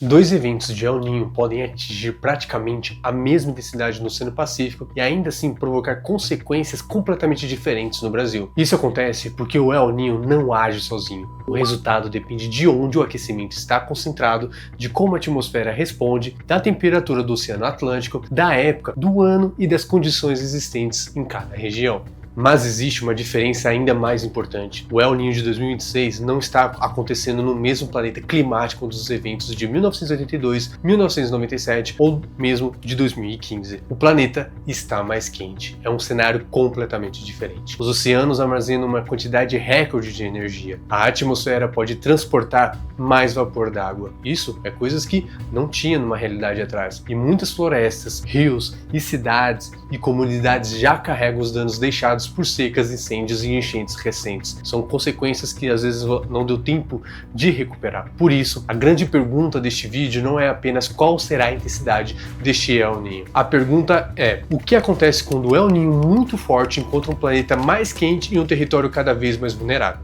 Dois eventos de El Niño podem atingir praticamente a mesma intensidade no Oceano Pacífico e ainda assim provocar consequências completamente diferentes no Brasil. Isso acontece porque o El Niño não age sozinho. O resultado depende de onde o aquecimento está concentrado, de como a atmosfera responde, da temperatura do Oceano Atlântico, da época do ano e das condições existentes em cada região. Mas existe uma diferença ainda mais importante. O El Niño de 2026 não está acontecendo no mesmo planeta climático dos eventos de 1982, 1997 ou mesmo de 2015. O planeta está mais quente. É um cenário completamente diferente. Os oceanos armazenam uma quantidade recorde de energia. A atmosfera pode transportar mais vapor d'água. Isso é coisas que não tinha numa realidade atrás. E muitas florestas, rios e cidades e comunidades já carregam os danos deixados por secas, incêndios e enchentes recentes. São consequências que às vezes não deu tempo de recuperar. Por isso, a grande pergunta deste vídeo não é apenas qual será a intensidade deste El Niño. A pergunta é: o que acontece quando o El Niño muito forte encontra um planeta mais quente e um território cada vez mais vulnerável?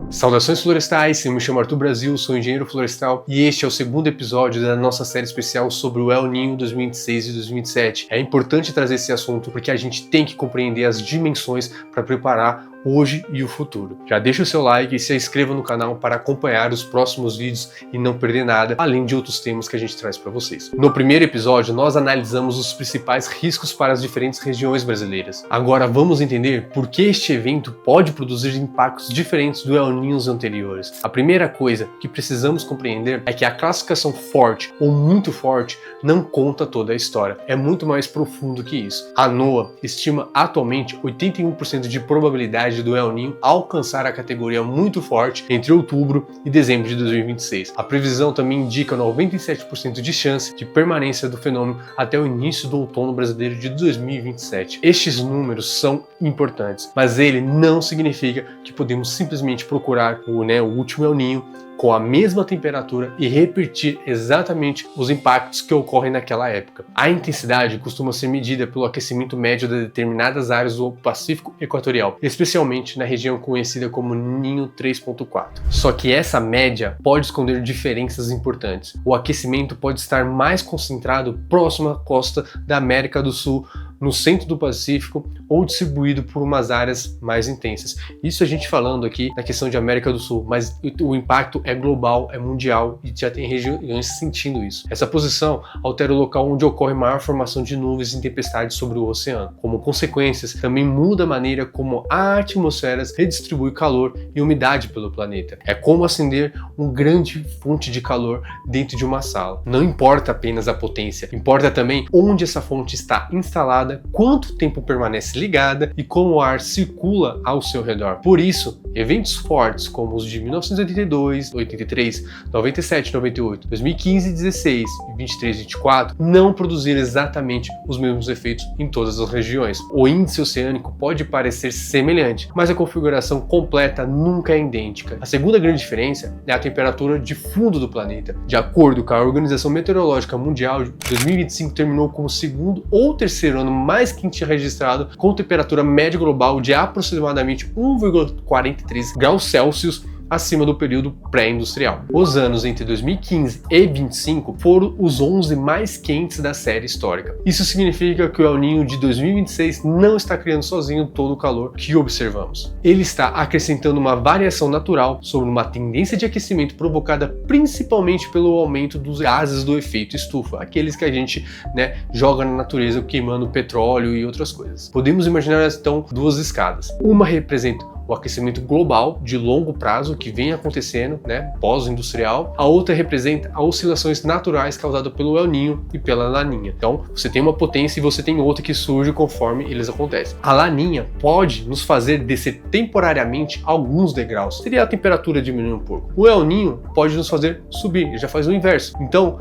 Saudações florestais, eu me chamo Arthur Brasil, sou engenheiro florestal e este é o segundo episódio da nossa série especial sobre o El Niño 2026 e 2027. É importante trazer esse assunto porque a gente tem que compreender as dimensões para preparar hoje e o futuro. Já deixa o seu like e se inscreva no canal para acompanhar os próximos vídeos e não perder nada, além de outros temas que a gente traz para vocês. No primeiro episódio, nós analisamos os principais riscos para as diferentes regiões brasileiras. Agora vamos entender por que este evento pode produzir impactos diferentes do El Niños anteriores. A primeira coisa que precisamos compreender é que a classificação forte ou muito forte não conta toda a história. É muito mais profundo que isso. A NOAA estima atualmente 81% de probabilidade do El Niño alcançar a categoria muito forte entre outubro e dezembro de 2026. A previsão também indica 97% de chance de permanência do fenômeno até o início do outono brasileiro de 2027. Estes números são importantes, mas ele não significa que podemos simplesmente procurar o último El Niño com a mesma temperatura e repetir exatamente os impactos que ocorrem naquela época. A intensidade costuma ser medida pelo aquecimento médio de determinadas áreas do Pacífico Equatorial, especialmente na região conhecida como Ninho 3.4. Só que essa média pode esconder diferenças importantes. O aquecimento pode estar mais concentrado próximo à costa da América do Sul, no centro do Pacífico ou distribuído por umas áreas mais intensas. Isso a gente falando aqui da questão de América do Sul, mas o impacto é global, é mundial e já tem regiões sentindo isso. Essa posição altera o local onde ocorre maior formação de nuvens e tempestades sobre o oceano. Como consequências, também muda a maneira como a atmosfera redistribui calor e umidade pelo planeta. É como acender uma grande fonte de calor dentro de uma sala. Não importa apenas a potência, importa também onde essa fonte está instalada, quanto tempo permanece ligada e como o ar circula ao seu redor. Por isso, eventos fortes como os de 1982, 83, 97, 98, 2015, 16, 23 e 24 não produziram exatamente os mesmos efeitos em todas as regiões. O índice oceânico pode parecer semelhante, mas a configuração completa nunca é idêntica. A segunda grande diferença é a temperatura de fundo do planeta. De acordo com a Organização Meteorológica Mundial, 2025 terminou como o segundo ou terceiro ano mais quente registrado, com temperatura média global de aproximadamente 1,43 graus Celsius acima do período pré-industrial. Os anos entre 2015 e 25 foram os 11 mais quentes da série histórica. Isso significa que o El Niño de 2026 não está criando sozinho todo o calor que observamos. Ele está acrescentando uma variação natural sobre uma tendência de aquecimento provocada principalmente pelo aumento dos gases do efeito estufa, aqueles que a gente joga na natureza queimando petróleo e outras coisas. Podemos imaginar então duas escadas. Uma representa o aquecimento global de longo prazo que vem acontecendo, pós-industrial. A outra representa as oscilações naturais causadas pelo El Niño e pela Laninha. Então, você tem uma potência e você tem outra que surge conforme eles acontecem. A Laninha pode nos fazer descer temporariamente alguns degraus. Seria a temperatura diminuir um pouco. O El Niño pode nos fazer subir, ele já faz o inverso. Então,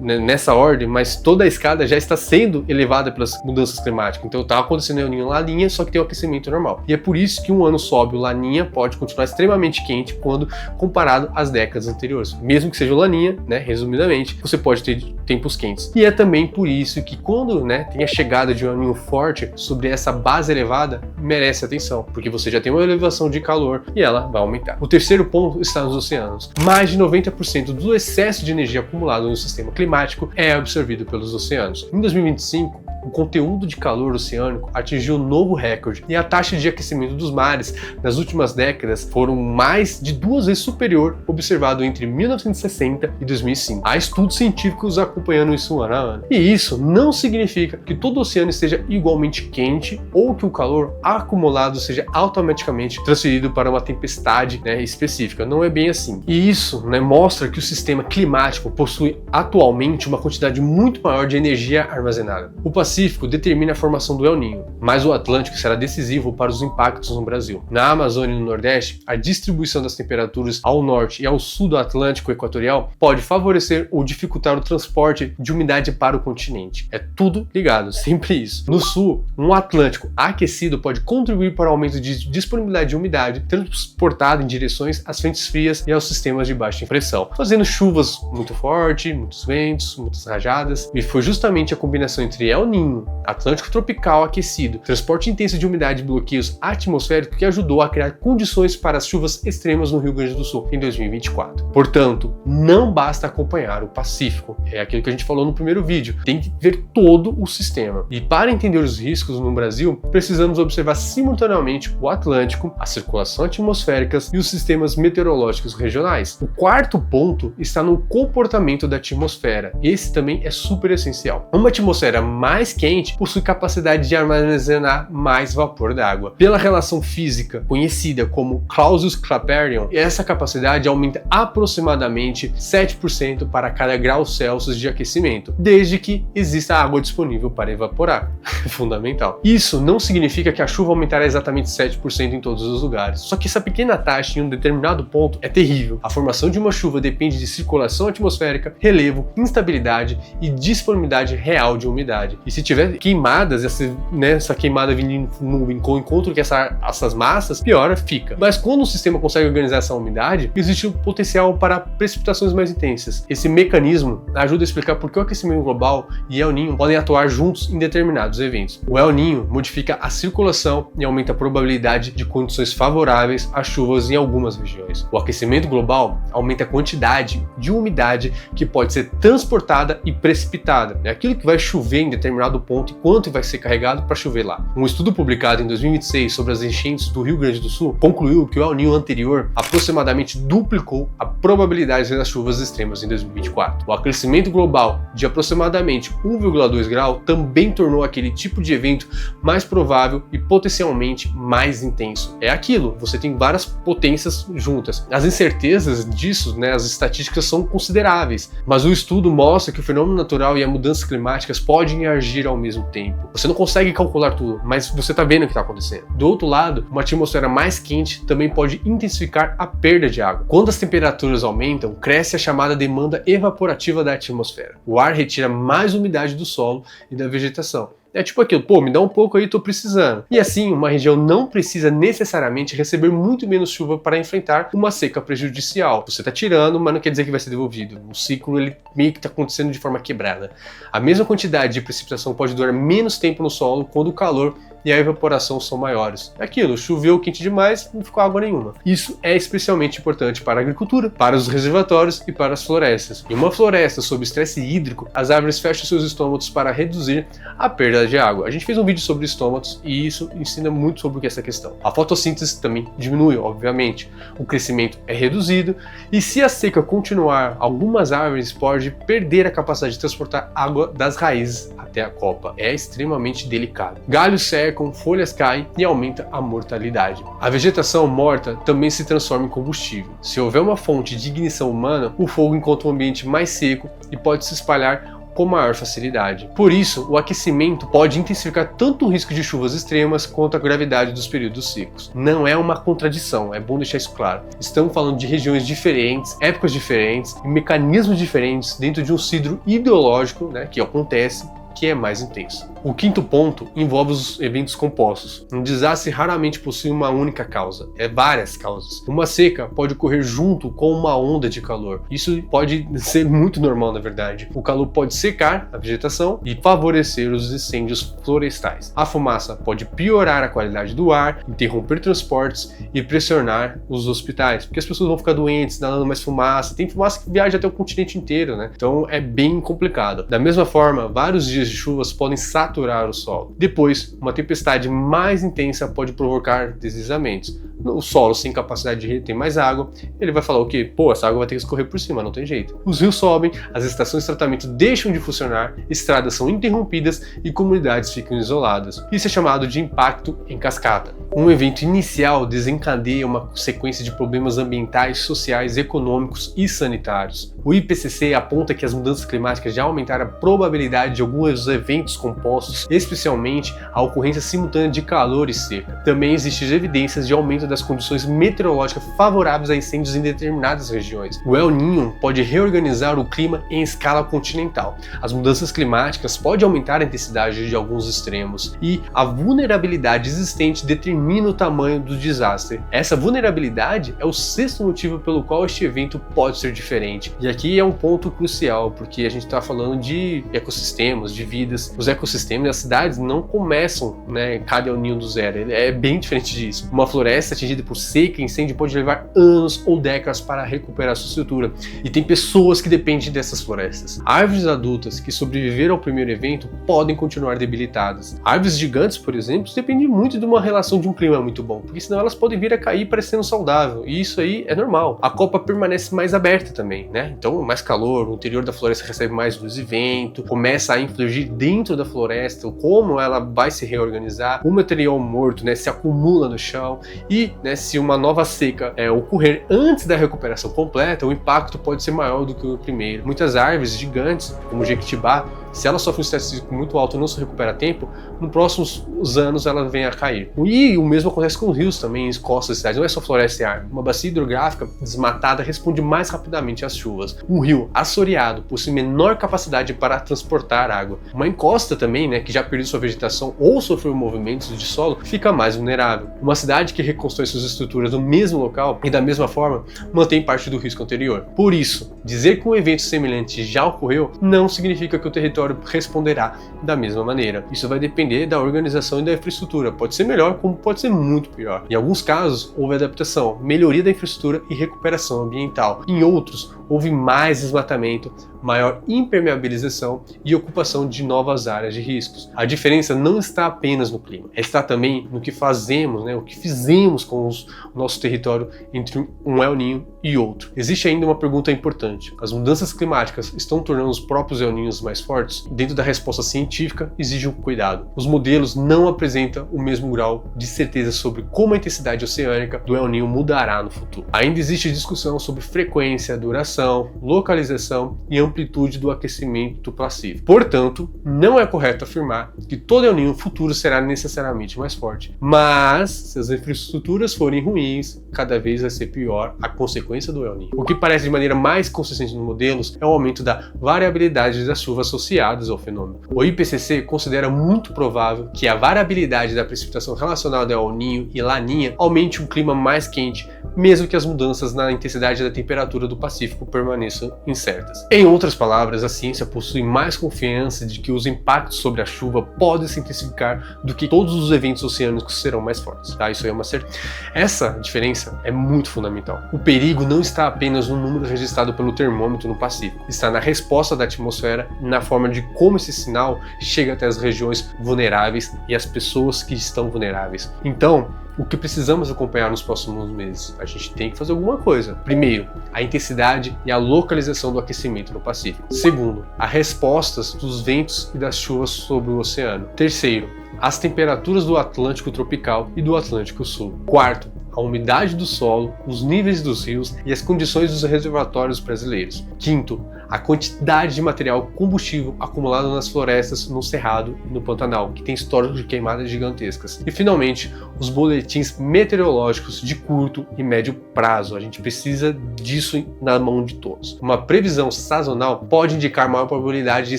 nessa ordem, mas toda a escada já está sendo elevada pelas mudanças climáticas. Então, está acontecendo El Niño e Laninha, só que tem o aquecimento normal. E é por isso que um ano sobe sobe o Laninha pode continuar extremamente quente quando comparado às décadas anteriores. Mesmo que seja o Laninha, né, resumidamente, você pode ter tempos quentes. E é também por isso que quando, né, tem a chegada de um El Niño forte sobre essa base elevada, merece atenção, porque você já tem uma elevação de calor e ela vai aumentar. O terceiro ponto está nos oceanos. Mais de 90% do excesso de energia acumulado no sistema climático é absorvido pelos oceanos. Em 2025, o conteúdo de calor oceânico atingiu um novo recorde e a taxa de aquecimento dos mares nas últimas décadas foram mais de 2 vezes superior observado entre 1960 e 2005. Há estudos científicos acompanhando isso ano a ano. E isso não significa que todo o oceano esteja igualmente quente ou que o calor acumulado seja automaticamente transferido para uma tempestade, né, específica. Não é bem assim. E isso, né, mostra que o sistema climático possui atualmente uma quantidade muito maior de energia armazenada. O Pacífico determina a formação do El Niño, mas o Atlântico será decisivo para os impactos no Brasil. Na Amazônia e no Nordeste, a distribuição das temperaturas ao norte e ao sul do Atlântico Equatorial pode favorecer ou dificultar o transporte de umidade para o continente. É tudo ligado, sempre isso. No sul, um Atlântico aquecido pode contribuir para o aumento de disponibilidade de umidade transportada em direções às frentes frias e aos sistemas de baixa pressão, fazendo chuvas muito fortes, muitos ventos, muitas rajadas. E foi justamente a combinação entre El Niño, Atlântico tropical aquecido, transporte intenso de umidade e bloqueios atmosféricos que ajudou a criar condições para as chuvas extremas no Rio Grande do Sul em 2024. Portanto, não basta acompanhar o Pacífico, é aquilo que a gente falou no primeiro vídeo, tem que ver todo o sistema. E para entender os riscos no Brasil, precisamos observar simultaneamente o Atlântico, a circulação atmosférica e os sistemas meteorológicos regionais. O quarto ponto está no comportamento da atmosfera. Esse também é super essencial. Uma atmosfera mais quente possui capacidade de armazenar mais vapor d'água. Pela relação física conhecida como Clausius-Clapeyron, essa capacidade aumenta aproximadamente 7% para cada grau Celsius de aquecimento, desde que exista água disponível para evaporar. Fundamental. Isso não significa que a chuva aumentará exatamente 7% em todos os lugares, só que essa pequena taxa em um determinado ponto é terrível. A formação de uma chuva depende de circulação atmosférica, relevo, instabilidade e disponibilidade real de umidade. E se tiver queimadas, essa queimada vindo no encontro que essas massas, pior fica. Mas quando o sistema consegue organizar essa umidade, existe o potencial para precipitações mais intensas. Esse mecanismo ajuda a explicar por que o aquecimento global e El Niño podem atuar juntos em determinados eventos. O El Niño modifica a circulação e aumenta a probabilidade de condições favoráveis a chuvas em algumas regiões. O aquecimento global aumenta a quantidade de umidade que pode ser transportada e precipitada. É aquilo que vai chover em determinado ponto e quanto vai ser carregado para chover lá. Um estudo publicado em 2026 sobre as enchentes do Rio Grande do Sul concluiu que o El Niño anterior aproximadamente duplicou a probabilidade das chuvas extremas em 2024. O aquecimento global de aproximadamente 1,2 grau também tornou aquele tipo de evento mais provável e potencialmente mais intenso. É aquilo, você tem várias potências juntas. As incertezas disso, né, as estatísticas são consideráveis, mas o estudo mostra que o fenômeno natural e as mudanças climáticas podem agir ao mesmo tempo. Você não consegue calcular tudo, mas você está vendo o que está acontecendo. Do outro lado, uma atmosfera mais quente também pode intensificar a perda de água. Quando as temperaturas aumentam, cresce a chamada demanda evaporativa da atmosfera. O ar retira mais umidade do solo e da vegetação. É tipo aquilo, pô, me dá um pouco aí, tô precisando. E assim, uma região não precisa necessariamente receber muito menos chuva para enfrentar uma seca prejudicial. Você tá tirando, mas não quer dizer que vai ser devolvido. O ciclo, ele meio que tá acontecendo de forma quebrada. A mesma quantidade de precipitação pode durar menos tempo no solo quando o calor e a evaporação são maiores. É aquilo, choveu quente demais, não ficou água nenhuma. Isso é especialmente importante para a agricultura, para os reservatórios e para as florestas. Em uma floresta sob estresse hídrico, as árvores fecham seus estômatos para reduzir a perda de água. A gente fez um vídeo sobre estômatos e isso ensina muito sobre o que é essa questão. A fotossíntese também diminui, obviamente. O crescimento é reduzido e se a seca continuar, algumas árvores podem perder a capacidade de transportar água das raízes até a copa. É extremamente delicado. Galhos secam, folhas caem e aumenta a mortalidade. A vegetação morta também se transforma em combustível. Se houver uma fonte de ignição humana, o fogo encontra um ambiente mais seco e pode se espalhar com maior facilidade. Por isso, o aquecimento pode intensificar tanto o risco de chuvas extremas quanto a gravidade dos períodos secos. Não é uma contradição, é bom deixar isso claro. Estamos falando de regiões diferentes, épocas diferentes e mecanismos diferentes dentro de um ciclo ideológico, né, que acontece, que é mais intenso. O quinto ponto envolve os eventos compostos. Um desastre raramente possui uma única causa, várias causas. Uma seca pode ocorrer junto com uma onda de calor. Isso pode ser muito normal, na verdade. O calor pode secar a vegetação e favorecer os incêndios florestais. A fumaça pode piorar a qualidade do ar, interromper transportes e pressionar os hospitais, porque as pessoas vão ficar doentes, inalando mais fumaça. Tem fumaça que viaja até o continente inteiro, né? Então é bem complicado. Da mesma forma, vários dias de chuvas podem saturar o solo. Depois, uma tempestade mais intensa pode provocar deslizamentos. O solo sem capacidade de reter mais água, ele vai falar o quê? Pô, essa água vai ter que escorrer por cima, não tem jeito. Os rios sobem, as estações de tratamento deixam de funcionar, estradas são interrompidas e comunidades ficam isoladas. Isso é chamado de impacto em cascata. Um evento inicial desencadeia uma sequência de problemas ambientais, sociais, econômicos e sanitários. O IPCC aponta que as mudanças climáticas já aumentaram a probabilidade de alguns eventos compostos, especialmente a ocorrência simultânea de calor e seca. Também existem evidências de aumento das condições meteorológicas favoráveis a incêndios em determinadas regiões. O El Niño pode reorganizar o clima em escala continental. As mudanças climáticas podem aumentar a intensidade de alguns extremos e a vulnerabilidade existente determina o tamanho do desastre. Essa vulnerabilidade é o sexto motivo pelo qual este evento pode ser diferente. E aqui é um ponto crucial, porque a gente está falando de ecossistemas, de vidas. Os ecossistemas e as cidades não começam, cada El Niño do zero. É bem diferente disso. Uma floresta atingida por seca e incêndio pode levar anos ou décadas para recuperar sua estrutura. E tem pessoas que dependem dessas florestas. Árvores adultas que sobreviveram ao primeiro evento podem continuar debilitadas. Árvores gigantes, por exemplo, dependem muito de uma relação de um clima muito bom, porque senão elas podem vir a cair parecendo saudável. E isso aí é normal. A copa permanece mais aberta também, Então, mais calor, o interior da floresta recebe mais luz e vento, começa a influir dentro da floresta, como ela vai se reorganizar, o material morto, se acumula no chão e, se uma nova seca ocorrer antes da recuperação completa, o impacto pode ser maior do que o primeiro. Muitas árvores gigantes, como o jequitibá, se ela sofre um estresse sísmico muito alto e não se recupera a tempo, nos próximos anos ela vem a cair. E o mesmo acontece com rios também, costas de cidades, não é só floresta e árvore. Uma bacia hidrográfica desmatada responde mais rapidamente às chuvas. Um rio assoreado possui menor capacidade para transportar água. Uma encosta também, que já perdeu sua vegetação ou sofreu movimentos de solo, fica mais vulnerável. Uma cidade que reconstrói suas estruturas no mesmo local e da mesma forma mantém parte do risco anterior. Por isso, dizer que um evento semelhante já ocorreu não significa que o território responderá da mesma maneira. Isso vai depender da organização e da infraestrutura. Pode ser melhor, como pode ser muito pior. Em alguns casos, houve adaptação, melhoria da infraestrutura e recuperação ambiental. Em outros, houve mais desmatamento, maior impermeabilização e ocupação de novas áreas de riscos. A diferença não está apenas no clima, está também no que fazemos, o que fizemos com o nosso território entre um El Niño e outro. Existe ainda uma pergunta importante. As mudanças climáticas estão tornando os próprios El Niños mais fortes? Dentro da resposta científica, exige um cuidado. Os modelos não apresentam o mesmo grau de certeza sobre como a intensidade oceânica do El Niño mudará no futuro. Ainda existe discussão sobre frequência, duração, localização e amplitude do aquecimento do Pacífico. Portanto, não é correto afirmar que todo El Niño futuro será necessariamente mais forte. Mas, se as infraestruturas forem ruins, cada vez vai ser pior a consequência do El Niño. O que parece de maneira mais consistente nos modelos é o aumento da variabilidade das chuvas associadas ao fenômeno. O IPCC considera muito provável que a variabilidade da precipitação relacionada ao El Niño e Laninha aumente um clima mais quente, mesmo que as mudanças na intensidade da temperatura do Pacífico permaneçam incertas. Em outras palavras, a ciência possui mais confiança de que os impactos sobre a chuva podem se intensificar do que todos os eventos oceânicos serão mais fortes. Isso aí é uma certeza. Essa diferença é muito fundamental. O perigo não está apenas no número registrado pelo termômetro no Pacífico, está na resposta da atmosfera, na forma de como esse sinal chega até as regiões vulneráveis e as pessoas que estão vulneráveis. Então, o que precisamos acompanhar nos próximos meses? A gente tem que fazer alguma coisa. Primeiro, a intensidade e a localização do aquecimento no Pacífico. Segundo, as respostas dos ventos e das chuvas sobre o oceano. Terceiro, as temperaturas do Atlântico tropical e do Atlântico Sul. Quarto, a umidade do solo, os níveis dos rios e as condições dos reservatórios brasileiros. Quinto, a quantidade de material combustível acumulado nas florestas, no Cerrado e no Pantanal, que tem histórico de queimadas gigantescas. E finalmente, os boletins meteorológicos de curto e médio prazo. A gente precisa disso na mão de todos. Uma previsão sazonal pode indicar maior probabilidade de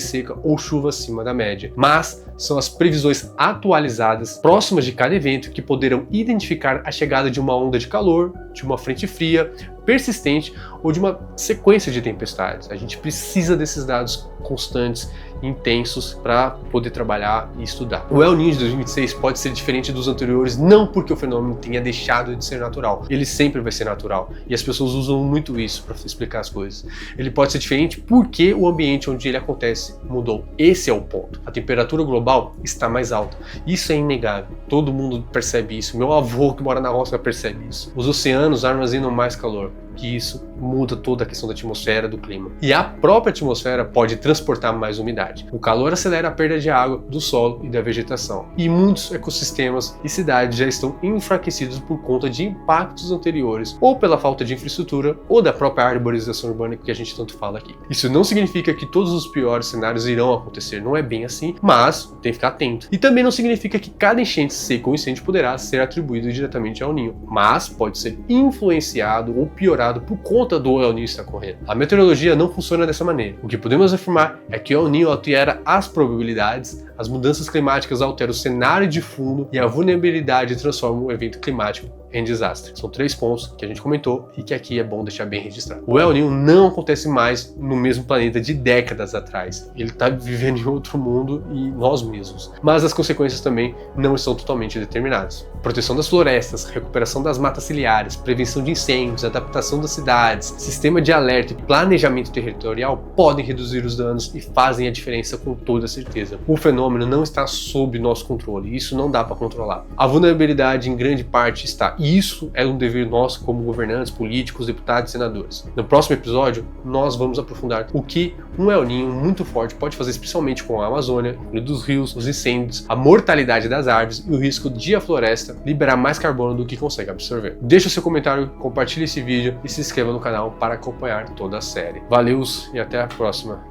seca ou chuva acima da média, mas são as previsões atualizadas próximas de cada evento que poderão identificar a chegada de uma onda de calor, de uma frente fria, persistente ou de uma sequência de tempestades. A gente precisa desses dados constantes, intensos, para poder trabalhar e estudar. O El Niño de 2026 pode ser diferente dos anteriores, não porque o fenômeno tenha deixado de ser natural. Ele sempre vai ser natural e as pessoas usam muito isso para explicar as coisas. Ele pode ser diferente porque o ambiente onde ele acontece mudou. Esse é o ponto. A temperatura global está mais alta. Isso é inegável. Todo mundo percebe isso. Meu avô que mora na roça percebe isso. Os oceanos armazenam mais calor. Que isso muda toda a questão da atmosfera, do clima. E a própria atmosfera pode transportar mais umidade. O calor acelera a perda de água do solo e da vegetação. E muitos ecossistemas e cidades já estão enfraquecidos por conta de impactos anteriores, ou pela falta de infraestrutura, ou da própria arborização urbana que a gente tanto fala aqui. Isso não significa que todos os piores cenários irão acontecer, não é bem assim, mas tem que ficar atento. E também não significa que cada enchente seca ou incêndio poderá ser atribuído diretamente ao Ninho, mas pode ser influenciado ou piorado por conta do El Niño estar correndo. A meteorologia não funciona dessa maneira. O que podemos afirmar é que o El Niño altera as probabilidades, as mudanças climáticas alteram o cenário de fundo e a vulnerabilidade transforma o evento climático em desastre. São 3 pontos que a gente comentou e que aqui é bom deixar bem registrado. O El Niño não acontece mais no mesmo planeta de décadas atrás. Ele está vivendo em outro mundo e nós mesmos. Mas as consequências também não estão totalmente determinadas. Proteção das florestas, recuperação das matas ciliares, prevenção de incêndios, adaptação das cidades, sistema de alerta e planejamento territorial podem reduzir os danos e fazem a diferença com toda certeza. O fenômeno não está sob nosso controle, isso não dá para controlar. A vulnerabilidade em grande parte está. E isso é um dever nosso como governantes, políticos, deputados e senadores. No próximo episódio, nós vamos aprofundar o que um El Niño muito forte pode fazer, especialmente com a Amazônia, incluindo os rios, os incêndios, a mortalidade das árvores e o risco de a floresta liberar mais carbono do que consegue absorver. Deixa o seu comentário, compartilhe esse vídeo e se inscreva no canal para acompanhar toda a série. Valeu e até a próxima!